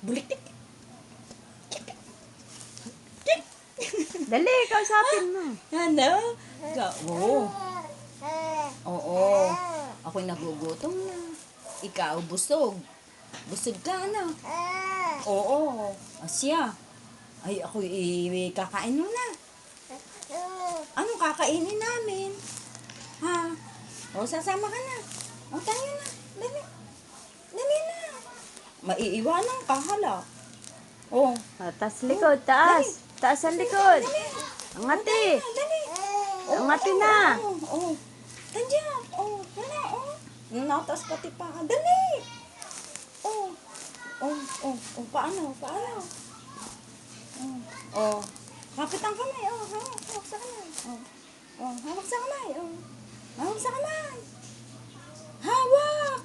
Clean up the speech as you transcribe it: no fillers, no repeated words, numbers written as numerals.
Buliktik. Dali, kausapin mo. Ano? Oo. Oo. Ako'y nagugutom na. Ikaw, busog. Busog ka, ano? Oo. Asya. Ay, ako'y kakain mo na. Anong kakainin namin? Ha? O, sasama ka na. O, tayo na. Dali. Dali na. Maiiwanan ka, hala. O. Taas likod, taas. Taas ang likod. Angati. Dali. Angati na. Oo. Tandiyan. O, hala, o. Natas pati pa. Dali. O. O, paano? Paano? O. Kapit ang kamay. O, hawak sa kamay. O, hawak sa kamay. O. Hawak sa kamay. Hawak.